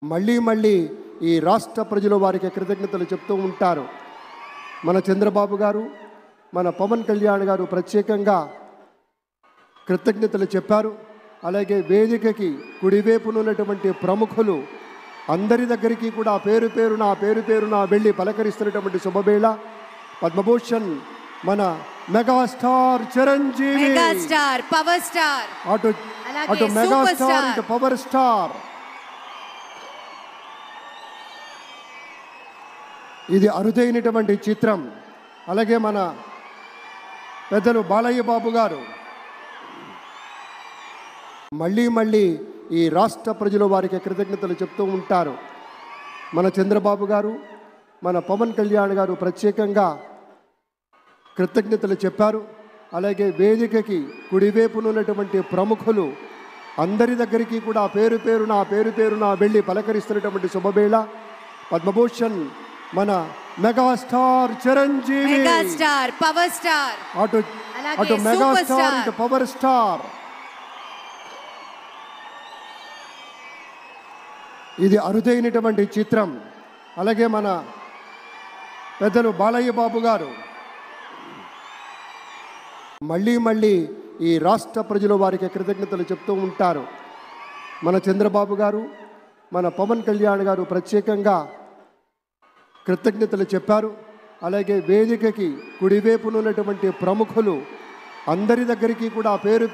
మళ్ళీ మళ్ళీ ఈ రాష్ట్ర ప్రజలు వారికి కృతజ్ఞతలు చెప్తూ ఉంటారు. మన చంద్రబాబు గారు, మన పవన్ కళ్యాణ్ గారు ప్రత్యేకంగా కృతజ్ఞతలు చెప్పారు. అలాగే వేదికకి కుడివైపునున్నటువంటి ప్రముఖులు అందరి దగ్గరికి కూడా పేరు పేరున వెళ్ళి పలకరిస్తున్నటువంటి శుభవేళ. పద్మభూషణ్ మన megastar Chiranjeevi, megastar power star, అటు మెగాస్టార్ ఇటు పవర్ స్టార్. ఇది అరుదైనటువంటి చిత్రం. అలాగే మన పెద్దలు బాలయ్య బాబు గారు మళ్ళీ మళ్ళీ ఈ రాష్ట్ర ప్రజలు వారికి కృతజ్ఞతలు చెప్తూ ఉంటారు. మన చంద్రబాబు గారు, మన పవన్ కళ్యాణ్ గారు ప్రత్యేకంగా కృతజ్ఞతలు చెప్పారు. అలాగే వేదికకి కుడివైపునున్నటువంటి ప్రముఖులు అందరి దగ్గరికి కూడా పేరు పేరున వెళ్ళి పలకరిస్తున్నటువంటి శుభవేళ. పద్మభూషణ్ మన megastar Chiranjeevi, megastar power star, అటు మెగాస్టార్ ఇటు పవర్ స్టార్. ఇది అరుదైనటువంటి చిత్రం. అలాగే మన పెద్దలు బాలయ్య బాబు గారు మళ్ళీ మళ్ళీ ఈ రాష్ట్ర ప్రజలు వారికి కృతజ్ఞతలు చెప్తూ ఉంటారు. మన చంద్రబాబు గారు, మన పవన్ కళ్యాణ్ గారు ప్రత్యేకంగా కృతజ్ఞతలు చెప్పారు. అలాగే వేదికకి కుడివైపునున్నటువంటి ప్రముఖులు అందరి దగ్గరికి కూడా పేరు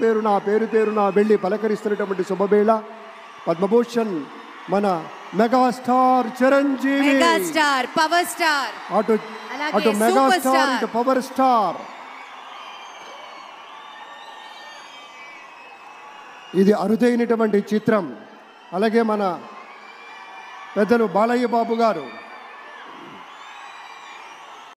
పేరున వెళ్ళి పలకరిస్తున్నటువంటి శుభవేళ. పద్మభూషణ్ మన megastar Chiranjeevi, megastar power star, అటు మెగాస్టార్ ఇటు పవర్ స్టార్. ఇది అరుదైనటువంటి చిత్రం. అలాగే మన పెద్దలు బాలయ్య బాబు గారు